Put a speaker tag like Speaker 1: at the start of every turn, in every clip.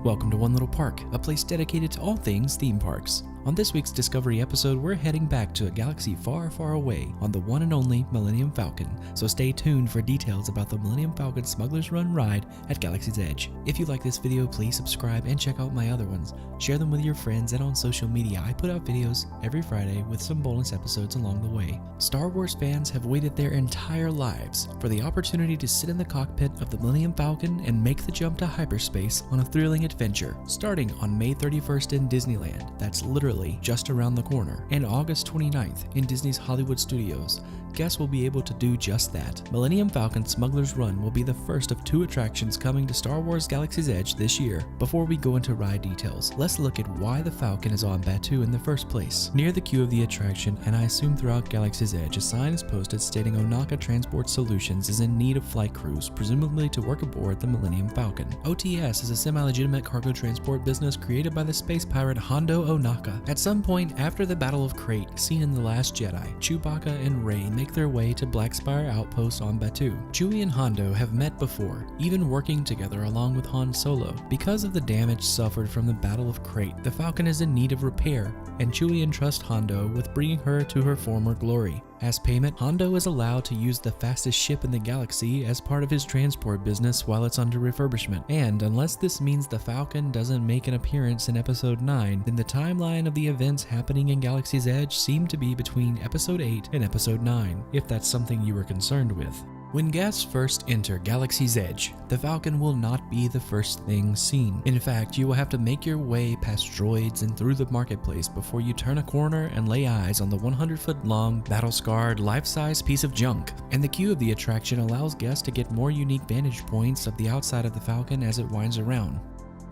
Speaker 1: Welcome to One Little Park, a place dedicated to all things theme parks. On this week's Discovery episode, we're heading back to a galaxy far, far away on the one and only Millennium Falcon, so stay tuned for details about the Millennium Falcon Smugglers Run ride at Galaxy's Edge. If you like this video, please subscribe and check out my other ones. Share them with your friends and on social media. I put out videos every Friday with some bonus episodes along the way. Star Wars fans have waited their entire lives for the opportunity to sit in the cockpit of the Millennium Falcon and make the jump to hyperspace on a thrilling adventure, starting on May 31st in Disneyland. That's literally just around the corner, and August 29th in Disney's Hollywood Studios. Guests will be able to do just that. Millennium Falcon Smuggler's Run will be the first of 2 attractions coming to Star Wars Galaxy's Edge this year. Before we go into ride details, let's look at why the Falcon is on Batuu in the first place. Near the queue of the attraction, and I assume throughout Galaxy's Edge, a sign is posted stating Onaka Transport Solutions is in need of flight crews, presumably to work aboard the Millennium Falcon. OTS is a semi-legitimate cargo transport business created by the space pirate Hondo Onaka. At some point after the Battle of Crate, seen in The Last Jedi, Chewbacca and Rey make their way to Black Spire Outpost on Batuu. Chewie and Hondo have met before, even working together along with Han Solo. Because of the damage suffered from the Battle of Crate, the Falcon is in need of repair, and Chewie entrusts Hondo with bringing her to her former glory. As payment, Hondo is allowed to use the fastest ship in the galaxy as part of his transport business while it's under refurbishment. And unless this means the Falcon doesn't make an appearance in Episode 9, then the timeline of the events happening in Galaxy's Edge seem to be between Episode 8 and Episode 9, if that's something you were concerned with. When guests first enter Galaxy's Edge, the Falcon will not be the first thing seen. In fact, you will have to make your way past droids and through the marketplace before you turn a corner and lay eyes on the 100-foot-long, battle-scarred, life-size piece of junk. And the queue of the attraction allows guests to get more unique vantage points of the outside of the Falcon as it winds around.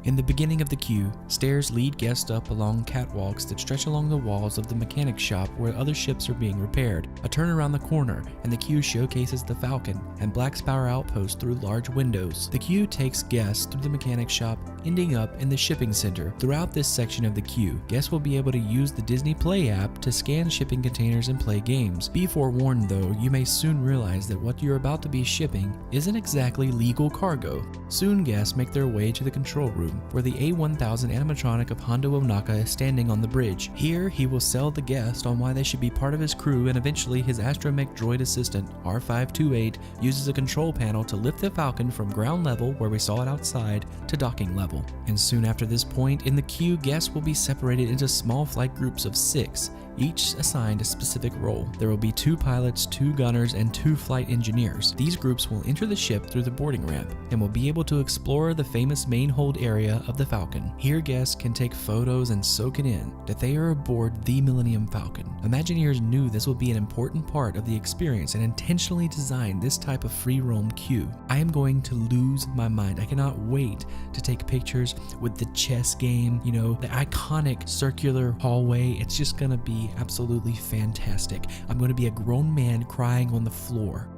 Speaker 1: In the beginning of the queue, stairs lead guests up along catwalks that stretch along the walls of the mechanic shop where other ships are being repaired. A turn around the corner, and the queue showcases the Falcon and Black Spire Outpost through large windows. The queue takes guests through the mechanic shop, ending up in the shipping center. Throughout this section of the queue, guests will be able to use the Disney Play app to scan shipping containers and play games. Be forewarned though, you may soon realize that what you're about to be shipping isn't exactly legal cargo. Soon guests make their way to the control room, where the A1000 animatronic of Hondo Onaka is standing on the bridge. Here, he will sell the guest on why they should be part of his crew, and eventually his astromech droid assistant, R528, uses a control panel to lift the Falcon from ground level, where we saw it outside, to docking level. And soon after this point in the queue, guests will be separated into small flight groups of 6, each assigned a specific role. There will be 2 pilots, 2 gunners, and 2 flight engineers. These groups will enter the ship through the boarding ramp and will be able to explore the famous main hold area of the Falcon. Here guests can take photos and soak it in that they are aboard the Millennium Falcon. Imagineers knew this would be an important part of the experience and intentionally designed this type of free roam queue. I am going to lose my mind. I cannot wait to take pictures with the chess game, the iconic circular hallway. It's just gonna be absolutely fantastic. I'm going to be a grown man crying on the floor.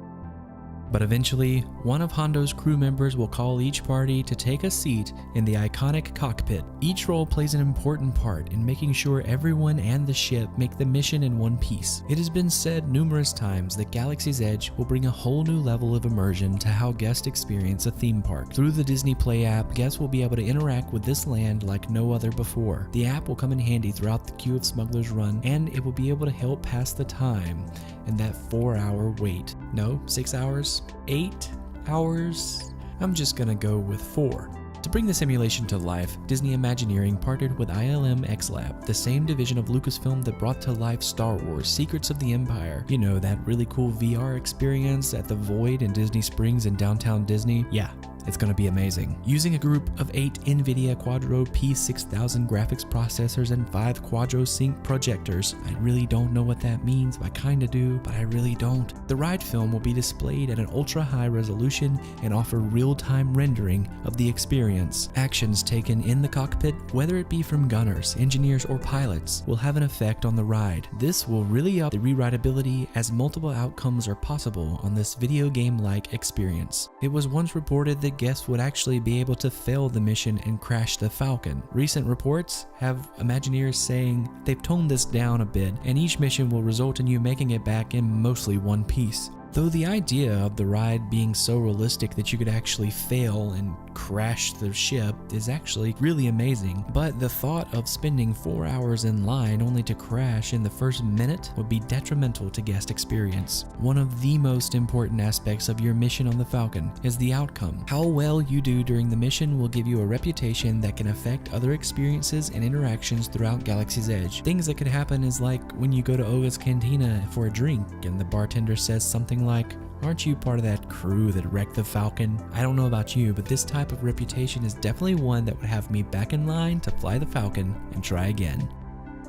Speaker 1: But eventually, one of Hondo's crew members will call each party to take a seat in the iconic cockpit. Each role plays an important part in making sure everyone and the ship make the mission in one piece. It has been said numerous times that Galaxy's Edge will bring a whole new level of immersion to how guests experience a theme park. Through the Disney Play app, guests will be able to interact with this land like no other before. The app will come in handy throughout the queue of Smuggler's Run, and it will be able to help pass the time in that 4-hour wait. No, 6 hours? 8 hours? I'm just gonna go with 4. To bring the simulation to life, Disney Imagineering partnered with ILM X-Lab, the same division of Lucasfilm that brought to life Star Wars Secrets of the Empire. You know, that really cool VR experience at the Void in Disney Springs in downtown Disney? Yeah. It's going to be amazing. Using a group of 8 NVIDIA Quadro P6000 graphics processors and 5 Quadro Sync projectors. I really don't know what that means. I kinda do, but I really don't. The ride film will be displayed at an ultra-high resolution and offer real-time rendering of the experience. Actions taken in the cockpit, whether it be from gunners, engineers, or pilots, will have an effect on the ride. This will really up the rewritability, as multiple outcomes are possible on this video game-like experience. It was once reported that guests would actually be able to fail the mission and crash the Falcon. Recent reports have Imagineers saying they've toned this down a bit, and each mission will result in you making it back in mostly one piece. Though the idea of the ride being so realistic that you could actually fail and crash the ship is actually really amazing, but the thought of spending 4 hours in line only to crash in the first minute would be detrimental to guest experience. One of the most important aspects of your mission on the Falcon is the outcome. How well you do during the mission will give you a reputation that can affect other experiences and interactions throughout Galaxy's Edge. Things that could happen is like when you go to Oga's Cantina for a drink and the bartender says something like, "Aren't you part of that crew that wrecked the Falcon?" I don't know about you, but this type of reputation is definitely one that would have me back in line to fly the Falcon and try again.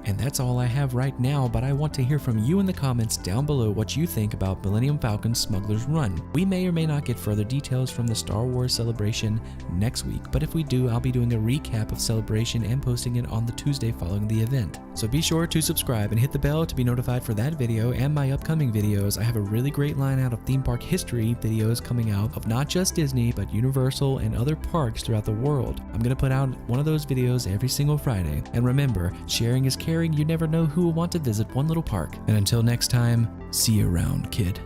Speaker 1: And that's all I have right now, but I want to hear from you in the comments down below what you think about Millennium Falcon's Smuggler's Run. We may or may not get further details from the Star Wars Celebration next week, but if we do, I'll be doing a recap of Celebration and posting it on the Tuesday following the event. So be sure to subscribe and hit the bell to be notified for that video and my upcoming videos. I have a really great line out of theme park history videos coming out of not just Disney, but Universal and other parks throughout the world. I'm going to put out one of those videos every single Friday. And remember, sharing is caring. You never know who will want to visit one little park. And until next time, see you around, kid.